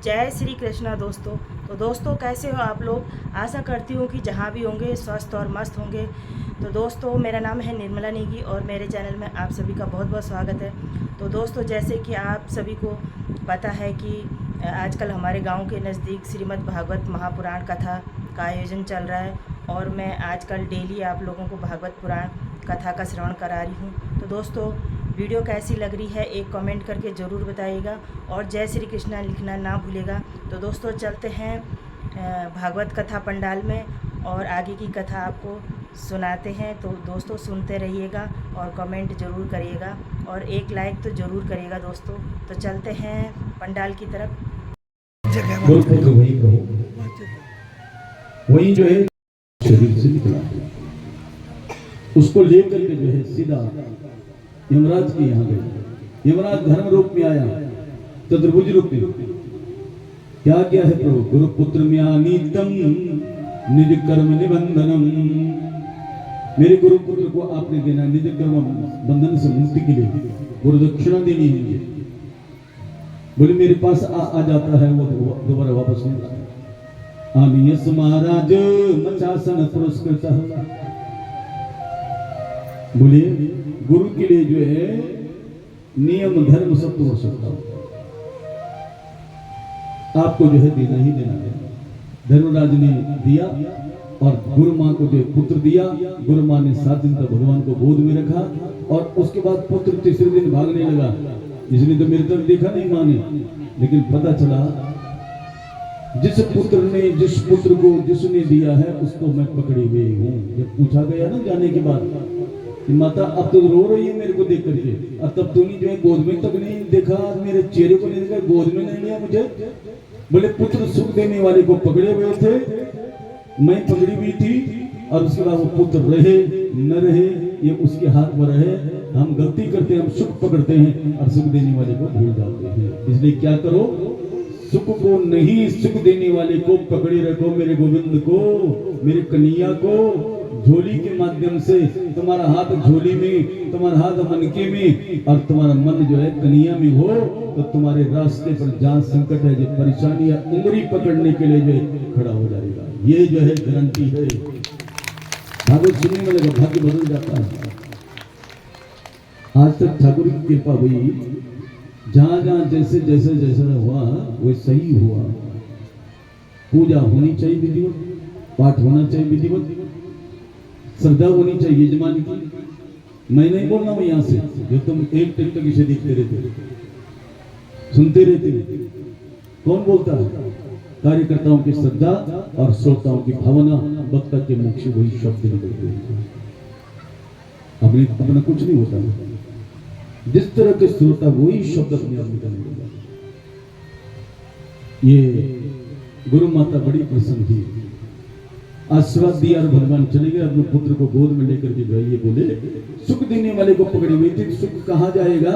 जय श्री कृष्णा दोस्तों। तो दोस्तों कैसे हो आप लोग। आशा करती हूँ कि जहाँ भी होंगे स्वस्थ और मस्त होंगे। तो दोस्तों मेरा नाम है निर्मला नेगी और मेरे चैनल में आप सभी का बहुत बहुत स्वागत है। तो दोस्तों जैसे कि आप सभी को पता है कि आजकल हमारे गांव के नज़दीक श्रीमद् भागवत महापुराण कथा का आयोजन चल रहा है और मैं आजकल डेली आप लोगों को भागवत पुराण कथा का श्रवण करा रही हूँ। तो दोस्तों वीडियो कैसी लग रही है एक कमेंट करके ज़रूर बताइएगा और जय श्री कृष्णा लिखना ना भूलेगा। तो दोस्तों चलते हैं भागवत कथा पंडाल में और आगे की कथा आपको सुनाते हैं। तो दोस्तों सुनते रहिएगा और कमेंट ज़रूर करिएगा और एक लाइक तो ज़रूर करिएगा दोस्तों। तो चलते हैं पंडाल की तरफ। वही जो है शरीर से निकला उसको लेकर के जो है सीधा यमराज के यहाँ गए। यमराज धर्म रूप में आया, चतुर्भुज रूप में। क्या क्या है प्रभु? गुरु पुत्र म्यानीतम निज कर्म निबंधनम। मेरे गुरु पुत्र को आपने देना निज कर्म बंधन से मुक्ति के लिए, गुरु दक्षिणा देनी है। बोले मेरे पास आ जाता है वो दोबारा वापस नहीं आता। आनियस महाराज मचासन पुरस्कृत। बोले गुरु के लिए जो है नियम धर्म सब तो हो सकता हो, आपको जो है देना ही देना है। धर्मराज ने दिया और गुरु माँ को जो पुत्र दिया। गुरु माँ ने 7 दिन तक भगवान को गोद में रखा और उसके बाद पुत्र तीसरे दिन भागने लगा। इसने तो मेरे तरफ देखा नहीं माँ ने, लेकिन पता चला जिस पुत्र को जिसने दिया है उसको मैं पकड़ी हुई हूँ। जब पूछा गया ना जाने के बाद कि माता अब तो रो रही है मेरे को देख करके, अब तब तूने जो है गोद में तक नहीं देखा, मेरे चेहरे को नहीं देखा, गोद में नहीं लिया मुझे। बोले पुत्र सुख देने वाले को पकड़े हुए थे, मैं पकड़ी हुई थी और उसके बाद वो पुत्र रहे न रहे ये उसके हाथ में रहे। हम गलती करते हैं, हम सुख पकड़ते हैं और सुख देने वाले को भूल जाते हैं। इसलिए क्या करो, सुख को नहीं सुख देने वाले को पकड़े रखो। मेरे गोविंद को, मेरे कन्हैया को झोली के माध्यम से, तुम्हारा हाथ झोली में, तुम्हारा हाथ मनके में और तुम्हारा मन जो है कन्हैया में हो तो तुम्हारे रास्ते पर जहाँ संकट है, जो परेशानी है, उंगली पकड़ने के लिए जो खड़ा हो जाएगा। ये जो है गारंटी है। भागवत सुनने वाले का भाग्य बदल जाता है। आज तक ठाकुर की कृपा हुई, जहां जहां जैसे जैसे जैसा हुआ वो सही हुआ। पूजा होनी चाहिए विधिवत, पाठ होना चाहिए विधिवत, श्रद्धा होनी चाहिए यजमान की। मैं नहीं बोल रहा हूं यहां से, जो तुम एक टिक तक इसे देखते रहते, सुनते रहते। कौन बोलता है? कार्यकर्ताओं की श्रद्धा और श्रोताओं की भावना, वक्ता के मुख से वही शब्द निकलते हैं। अपना कुछ नहीं होता, जिस तरह के श्रोता वही शब्द अपने आप निकलेगा। ये गुरु माता बड़ी प्रसन्न थी, आशीर्वाद दिया और भगवान चले गए अपने पुत्र को गोद में लेकर के। ये बोले सुख देने वाले को पकड़ी हुई थी, सुख कहाँ जाएगा?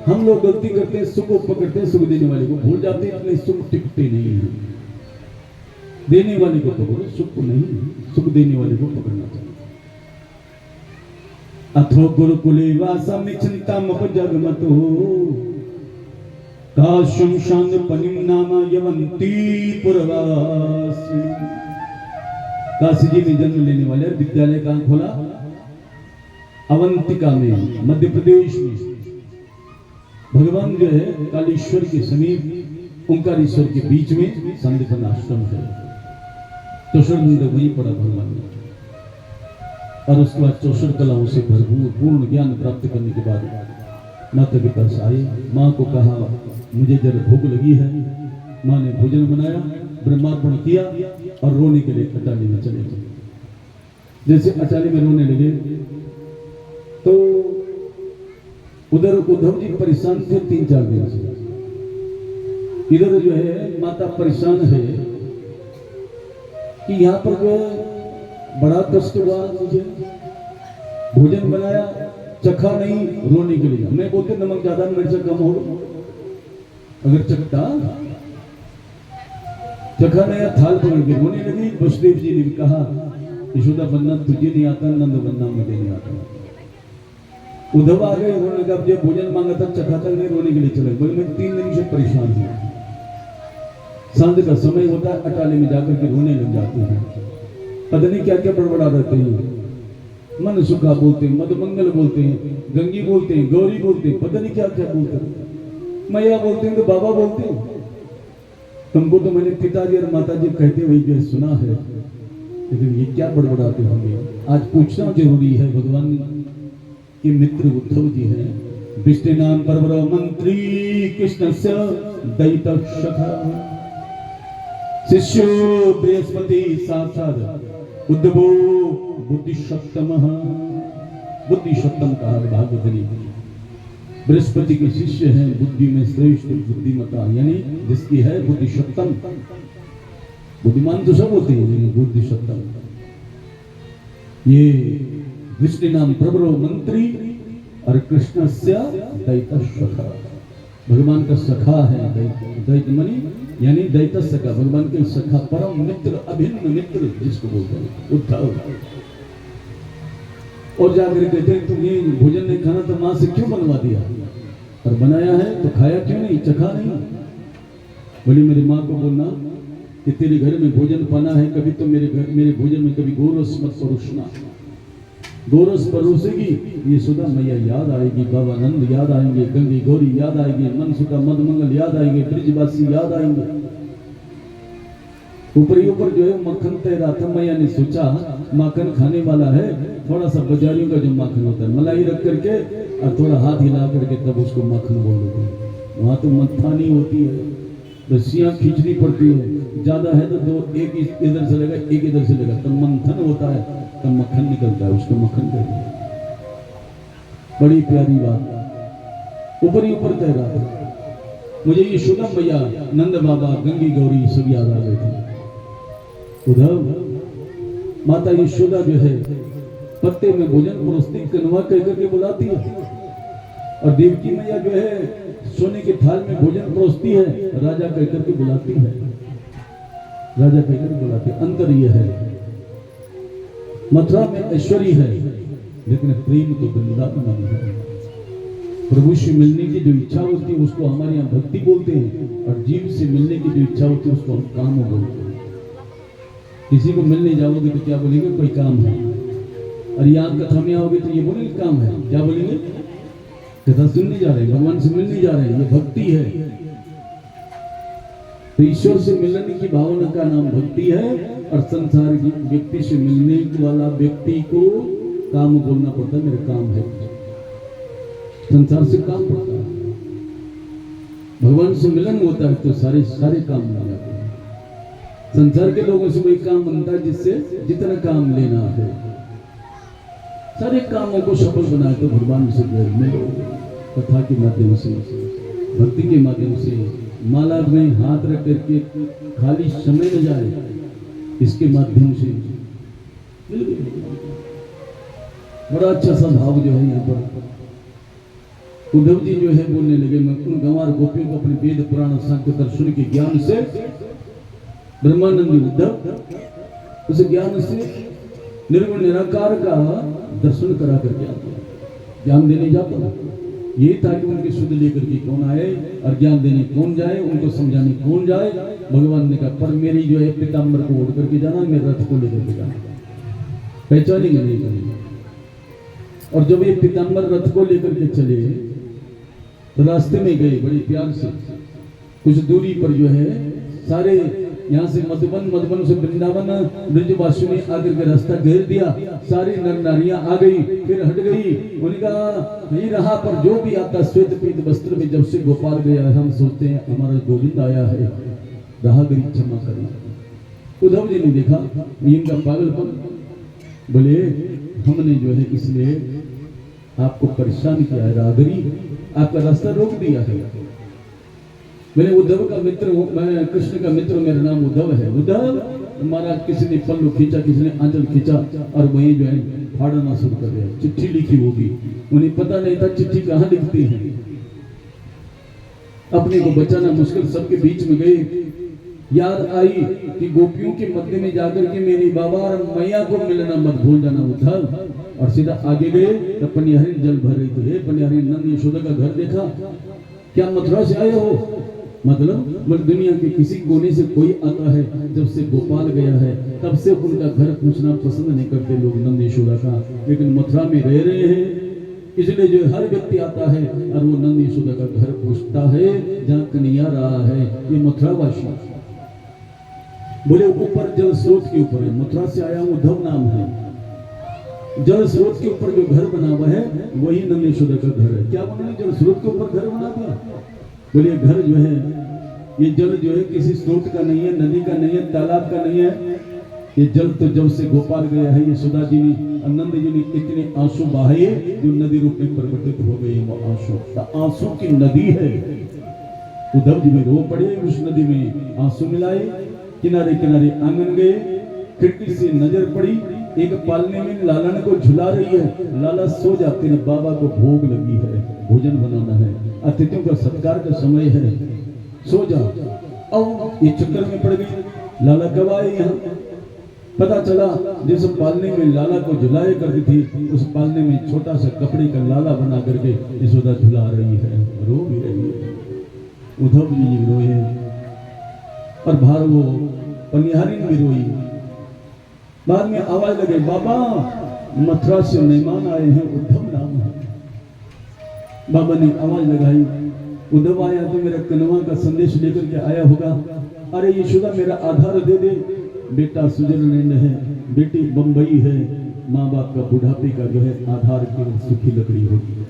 हम लोग गलती करते हैं, सुख को पकड़ते हैं, सुख देने वाले को भूल जाते हैं। अपने सुख टिकते नहीं है। देने वाले को पकड़ो, सुख को नहीं, सुख देने वाले को पकड़ना चाहिए। अथो गुरुकुले वासम चिंतामपजगमतो काशं शांतपनिम नाम यवंती पुरवासी। काशी जी में जन्म लेने वाले विद्यालय कहाँ खोला? अवंतिका में, मध्य प्रदेश में। भगवान जो है कालेश्वर के समीप, ओंकारेश्वर के बीच में संदीपन आश्रम है। तो शरण वहीं पड़ा भगवान और उसके बाद 64 कलाओं से भरपूर पूर्ण ज्ञान प्राप्त करने के बाद माता के पास आए। माँ को कहा मुझे जरा भूख लगी है। माँ ने भोजन बनाया, ब्रह्मार्पण किया और रोने के लिए अटाली में चले गए। जैसे अटाली में रोने लगे तो उधर उद्धव जी परेशान थे 3-4 दिन से। इधर जो है माता परेशान है कि यहाँ पर जो बड़ा कष्ट हुआ, मुझे भोजन बनाया, चखा नहीं, रोने के लिए। मैं बोलते नमक ज्यादा मेरे से कम हो, अगर चखता चखा नया थाल पकड़ के रोने लगी। वसुदेव जी ने भी कहा यशोदा बनना तुझे नहीं आता, नंद बनना मुझे नहीं आता। उद्धव आ गए, उन्होंने कहा जब भोजन मांगा था चखा तक नहीं, रोने के लिए चले। बोले मैं 3 दिन से परेशान हूँ। सांझ का समय होता है, अटाले में जाकर के रोने लग जाते हैं, पता नहीं क्या क्या बड़बड़ा रहते हैं, मन सुखा बोलते हैं, मदमंगल बोलते हैं, गंगी बोलते हैं, गौरी बोलते हैं, पता नहीं क्या क्या बोलते हैं, मैया बोलते हैं तो बाबा बोलते हैं। तुमको तो मैंने पिताजी और माताजी कहते हुए जो सुना है, लेकिन ये क्या बड़बड़ाते होंगे। आज पूछना जरूरी है। भगवान के मित्र उद्धव जी हैं, विष्णु नाम परवर मंत्री कृष्ण से दैत सखा, शिष्यो बृहस्पति साक्षात् उद्धवो बुद्धिसप्तम। बुद्धिसप्तम कहा भागवत ने, बृहस्पति के शिष्य हैं, बुद्धि में श्रेष्ठ बुद्धिमता, यानी जिसकी है बुद्धिसप्तम। बुद्धिमान तो सब होते हैं, बुद्धिसप्तम। ये विष्णु नाम प्रबरो मंत्री और कृष्ण से दैत सखा, भगवान का सखा है। दैत मणि यानी दैत सखा, भगवान के सखा, परम मित्र, अभिन्न मित्र जिसको बोलते हैं उद्धव। और जाकर कहते हैं तुम ये भोजन नहीं खाना तो मां से क्यों बनवा दिया, और बनाया है तो खाया क्यों नहीं, चखा नहीं। बोली मेरी माँ को बोलना कि तेरे घर में भोजन पाना है, कभी तो मेरे भोजन में कभी गोरस मत परोसना। गोरस परोसेगी ये सुधा मैया याद आएगी, बाबा नंद याद आएंगे, गंगी गौरी याद आएगी, मनसुखा मदमंगल याद आएंगे, ब्रिजवासी याद आएंगे। ऊपर जो है मक्खन तैरा था, मैया ने सोचा माखन खाने वाला है, थोड़ा सा बाजारियों का जो माखन होता है मलाई रख करके और थोड़ा हाथ हिला करके तब उसको माखन बोलोगे। वहां तो मत्थानी होती है, रस्सियां खींचनी पड़ती है, ज्यादा है तो दो, एक इधर से लगा एक इधर से लगा, तब मंथन होता है, तब मक्खन निकलता है, उसको मक्खन कहते हैं। बड़ी प्यारी बात, ऊपर ही ऊपर तैरा था। मुझे ये शुदा मैया, नंद बाबा, गंगी गौरी सब याद आ गए थे। उद्धव माता यशोदा जो है पत्ते में भोजन परोसती, कनवा कहकर के बुलाती है, और देवकी मैया जो है सोने के थाल में भोजन परोसती है, राजा कहकर के बुलाती है, राजा कहकर बुलाती है। अंतर यह है मथुरा में ऐश्वर्य है, लेकिन प्रेम तो वृंदावन में है। प्रभु से मिलने की जो इच्छा होती है उसको हमारे यहाँ भक्ति बोलते हैं, और जीव से मिलने की जो इच्छा होती है उसको हम काम बोलते हैं। किसी को मिलने जाओगे तो क्या बोलेंगे, कोई काम है, और यहाँ कथा में आओगे तो ये बोलेंगे काम है, क्या बोलेंगे, कथा सुनने जा रहे हैं, भगवान से मिलने जा रहे हैं, ये भक्ति है। तो ईश्वर से मिलने की भावना का नाम भक्ति है, और संसार की व्यक्ति से मिलने वाला व्यक्ति को काम बोलना पड़ता है, मेरा काम है। संसार से काम पड़ता है, भगवान से मिलन होता है तो सारे काम मिल जाते हैं। संसार के लोगों से वही काम बनता है जिससे जितना काम लेना है, सारे कामों को सफल बनाए तो भगवान से मिलो, कथा के माध्यम से, भक्ति के माध्यम से, माला में हाथ रख करके खाली समय न जाए, इसके माध्यम से बड़ा अच्छा सा भाव जो है यहाँ पर। उद्धव जी जो है बोलने लगे, मैं उन गंवार गोपियों को अपने वेद पुराण सांख्य दर्शन के ज्ञान से, ब्रह्मानंदी उद्धव उस ज्ञान से निर्गुण निराकार का दर्शन करा करके आता, ज्ञान देने जाता। ये था कि उनकी शुद्ध लेकर के कौन आए और ज्ञान देने कौन जाए, उनको समझाने कौन जाए। भगवान ने कहा पर मेरी जो है पीताम्बर को ओढ़ करके जाना, मेरे रथ को लेकर के जाना, पहचानेंगे नहीं करेंगे। और जब ये पीताम्बर रथ को लेकर के चले तो रास्ते में गए बड़ी प्यार से, कुछ दूरी पर जो है सारे यहाँ से मधुबन से वृंदावन ब्रजवासियों ने आकर के रास्ता घेर दिया, सारी नर नारियां आ गई, फिर हट गई। उनका नहीं रहा, पर जो भी आता श्वेत पीत वस्त्र में जब से गोपाल गया, हम सोचते हैं हमारा गोविंद आया है, रहा गई क्षमा करना। उद्धव जी ने देखा इनका पागलपन, बोले हमने जो है इसलिए आपको परेशान किया है, रागरी आपका रास्ता रोक दिया है। मैंने उद्धव का मित्र हूँ, मैं कृष्ण का मित्र, मेरा नाम उद्धव है। उद्धव हमारा किसी ने पल्लू खींचा, किसी ने आंचल खींचा, और वही जो है फाड़ना शुरू कर दिया। चिट्ठी लिखी होगी, उन्हें पता नहीं था चिट्ठी कहाँ लिखती है। अपने को बचाना मुश्किल, सबके बीच में गए, याद आई कि गोपियों के मध्य में जाकर के मेरी बाबा और मैया को मिलना मत भूल जाना उद्धव। और सीधा आगे गए तो पनिहरी जल भर रही थी। पनिहरी नंद यशोदा का घर देखा, क्या मथुरा से आए हो? मतलब दुनिया के किसी कोने से कोई आता है, जब से गोपाल गया है तब से उनका घर पूछना पसंद नहीं करते लोग नंद यशोदा का, लेकिन मथुरा में रह रहे हैं इसलिए जो हर व्यक्ति आता है और वो नंद यशोदा का घर पूछता है जहाँ कन्हैया रहा है। ये मथुरावासी बोले ऊपर जल स्रोत के ऊपर है, मथुरा से आया उद्धव नाम है, जल स्रोत के ऊपर जो घर बना हुआ है वही नंद यशोदा का घर है। क्या उन्होंने जल स्रोत के ऊपर घर बना दिया? बोले घर जो है ये जल जो है किसी स्रोत का नहीं है, नदी का नहीं है, तालाब का नहीं है, ये जल तो जब से गोपाल गया है यशोदा जी ने आनंद जी ने इतने आंसू बहाए जो नदी रूप में परिवर्तित हो गए। वो आंसू की नदी है। उद्धव जी में रो पड़े, उस नदी में आंसू मिलाए, किनारे किनारे आंगन गए, खिड़की से नजर पड़ी, एक पालने में लालन को झुला रही है, लाला सो जाते हैं, बाबा को भोग लगी है, भोजन बनाना है, अतिथियों का सत्कार का समय है, सो जा। अब ये चक्कर में पड़ गई, लाला कब आए यहाँ? पता चला जिस पालने में लाला को झुलाए करती थी उस पालने में छोटा सा कपड़े का लाला बना करके यशोदा झुला रही है, रो भी रही है। उद्धव जी रोए और बाहर वो पनिहारिन भी रोई। बाद में आवाज लगे, बाबा मथुरा से मेहमान आए हैं, उद्धव नाम है। बाबा ने आवाज लगाई, उद्धव आया तो मेरा कन्हवा का संदेश लेकर के आया होगा। अरे यशोदा मेरा आधार दे दे, बेटा स्विट्जरलैंड है, बेटी बंबई है, माँ बाप का बुढ़ापे का जो है आधार केवल सूखी लकड़ी होगी।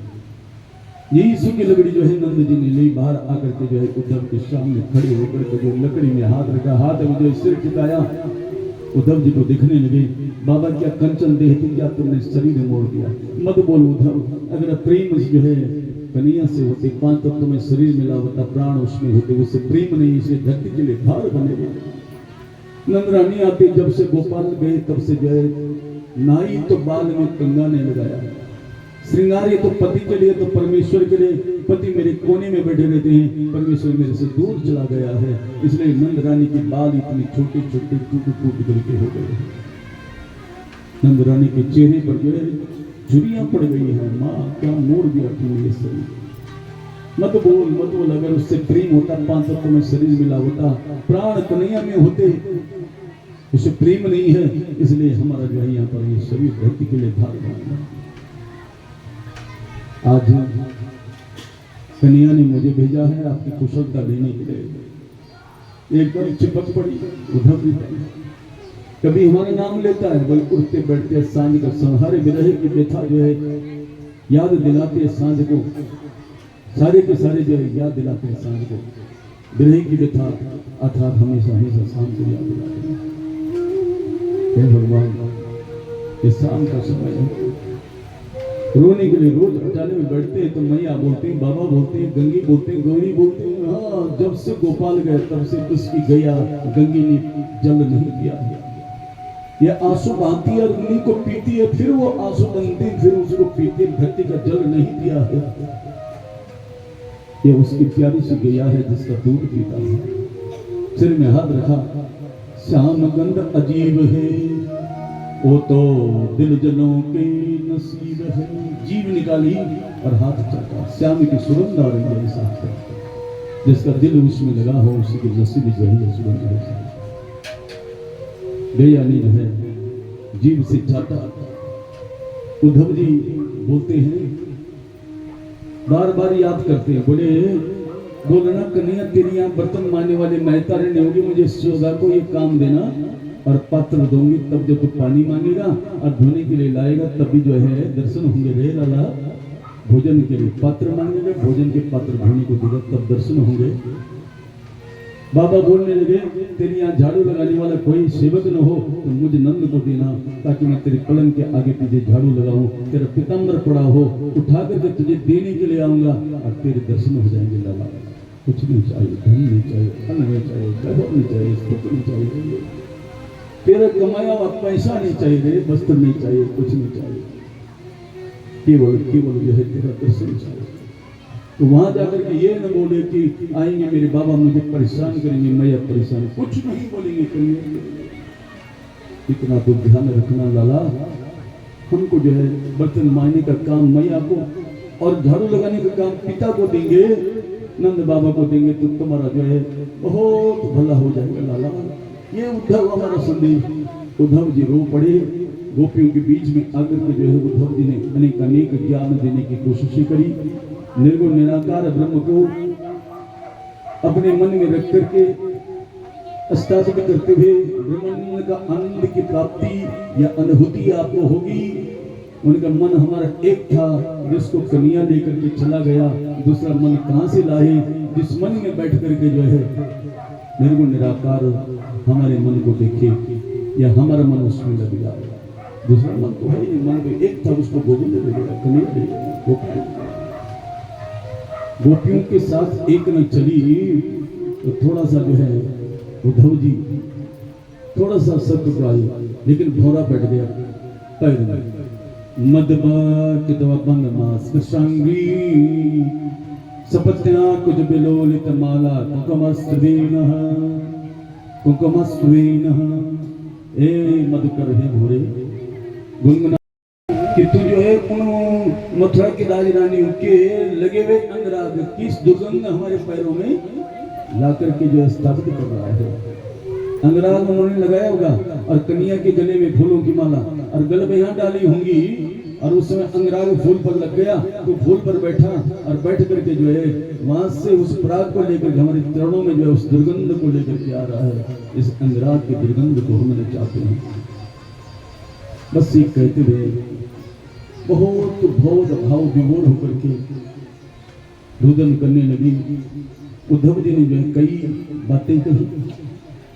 यही सूखी लकड़ी जो है नंद जी ने ली, बाहर आकर के जो है उद्धव के सामने खड़े होकर के जो लकड़ी में हाथ रखा, हाथ में जो सिर झुकाया, उद्धव जी को दिखने लगे, बाबा क्या कंचन देह थी, क्या तुमने शरीर मोड़ दिया? मत बोल उद्धव, अगर प्रेम जो है कन्हैया से होते, पांच तत्व में शरीर मिला होता, प्राण उसमें होते, उससे प्रेम नहीं, इसे धरती के लिए भार बने। नंदरानी आती, जब से गोपाल गए तब से जो है नाई तो बाल में कंगा नहीं लगाया, श्रृंगार ये तो पति के लिए तो परमेश्वर के लिए, पति मेरे कोने में बैठे रहते हैं, परमेश्वर मेरे से दूर चला गया है, इसलिए नंद रानी के बाल इतने छोटे छोटे टूट टूट करके हो गए। नंद रानी के चेहरे पर जो है झुर्रियां पड़ गई है, माँ क्या मोड़ दिया तुमने ये शरीर, मत बोल, अगर उससे प्रेम होता, पांच तत्व में शरीर मिला होता, प्राण कन्हैया में होते, उसे प्रेम नहीं है, इसलिए हमारा जो है यहाँ पर ये शरीर धरती के लिए भार बना। आज कन्हैया ने मुझे भेजा है आपकी कुशलता लेने के लिए। एकदम चिपक पड़ी उद्धव जी, कभी हमारा नाम लेता है, बल्कि उठते बैठते सांझ का संहारे विरह की व्यथा जो है याद दिलाते, सांझ को सारे के सारे जो है याद दिलाते हैं, सांझ को विरह की व्यथा अर्थात हमेशा हमेशा शाम को याद दिलाते हैं। हे भगवान, ये शाम का समय है, रोने के लिए रोज अटाले में बैठते हैं तो मैया बोलते हैं, बाबा बोलते हैं, गंगी बोलते हैं, गौरी बोलते हैं। हाँ, जब से गोपाल गए तब से उसकी गैया गंगी ने जल नहीं पिया है। ये आंसू बहाती है और उन्हीं को पीती है, फिर वो आंसू बनती, फिर उसको पीती, धरती का जल नहीं पिया है। ये उसकी प्यारी सी गैया है जिसका दूध पीता है। सिर में हाथ रखा, श्याम गंध अजीब है, वो तो दिल जनों के नसीब है। जीभ निकाली और हाथ चाटा, श्याम की सुगंध आ रही है साथ, जिसका दिल उसमें लगा हो उसी की नसीब जो है सुगंध है। गैया ने जो है जीभ से चाटा। उद्धव जी बोलते हैं, बार बार याद करते हैं, बोलना कन्हैया तेरी यहाँ बर्तन मारने वाले महता रहने होगी, मुझे यशोदा को ये काम देना और पात्र दूंगी, तब जब तू पानी मांगेगा और धोने के लिए लाएगा तब भी जो है दर्शन होंगे रे लाला। भोजन के लिए पात्र मांगेगा, भोजन के पात्र धोने को देगा तब दर्शन होंगे। बाबा बोलने लगे, तेरी यहाँ झाड़ू लगाने वाला कोई सेवक न हो तो मुझे नंद को देना, ताकि मैं तेरे पलंग के आगे पीछे झाड़ू लगाऊं, तेरा पीताम्बर पड़ा हो उठा करके तुझे देने के लिए आऊंगा और तेरे दर्शन हो जाएंगे लाला। कुछ नहीं चाहिए, धन नहीं चाहिए, अन्न नहीं चाहिए, वैभव नहीं चाहिए, सुख नहीं चाहिए, तेरा कमाया हुआ पैसा नहीं चाहिए, वस्त्र नहीं चाहिए, कुछ नहीं चाहिए, केवल जो है तेरा दर्शन चाहिए। तो वहां जाकर के ये न बोले कि आएंगे मेरे बाबा मुझे परेशान करेंगे, मैं अब परेशान, कुछ नहीं बोलेंगे करेंगे। इतना तो ध्यान रखना लाला, हमको जो है बर्तन मारने का काम मैया को और झाड़ू लगाने का काम पिता को देंगे नंद बाबा को देंगे तो तुम्हारा जो है बहुत भला हो जाएगा लाला। ये उद्धव हमारा संदेश। उद्धव जी रो पड़े, गोपियों के बीच में आकर के जो है उद्धव जी ने अनेक ज्ञान देने की कोशिश करी। निर्गुण निराकार ब्रह्म को अपने मन में रख करके स्थापित करते हुए ब्रह्मांड का आनंद की प्राप्ति या अनुभूति आपको होगी। उनका मन हमारा एक था, जिसको कन्या लेकर के चला गया, दूसरा मन कहां से लाए, जिस मन में बैठ करके जो है निर्गुण निराकार हमारे मन को देखे या हमारा मन उसमें लग जाए। दूसरा मन तो है, मन में एक था, उसको गोविंद ले गया, कन्या ले गया। गोपियों के साथ एक न चली तो थोड़ा सा जो है उद्धव जी थोड़ा सा शब्द को आई, लेकिन भौरा बैठ गया पैर में। मदबांगी सपत्या कुछ बिलोलित माला कुंकुमस्त्रीन ए मधुकर हे भोरे गुनगुना कि तू जो है उन मथुरा की राजरानी के लगे हुए अंगराग किस दुर्गंध हमारे पैरों में ला करके जो स्थापित कर रहा है। अंगराग उन्होंने लगाया होगा और कन्या के गले में फूलों की माला और गल में यहाँ डाली होंगी, और उस समय अंगराग फूल पर लग गया तो फूल पर बैठा और बैठ करके जो है वहां से उस पराग को लेकर हमारे चरणों में जो है उस दुर्गंध को लेकर के आ रहा है। इस अंगराग के दुर्गंध को हम चाहते हैं। बस ये कहते हुए बहुत भाव विभोर होकर के रुदन करने लगी। उद्धव जी ने जो है कई बातें कही।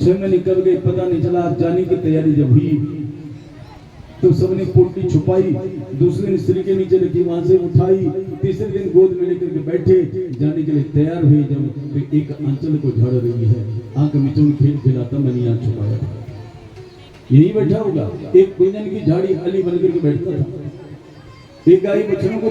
6 महीने कब गए पता नहीं चला। जाने की तैयारी जब हुई तो सबने पोटली छुपाई, दूसरे ने स्त्री के नीचे रखी, वहां से उठाई, तीसरे दिन गोद में लेकर के बैठे, जाने के लिए तैयार हुए। जब तो एक आंचल को झड़ रही है, आंख मिचुन खेल खिलाता मैंने आंख छुपाया। यही बैठा होगा, एक कुंजन की झाड़ी अली बनकर के बैठता था। एक गाय बछड़ों को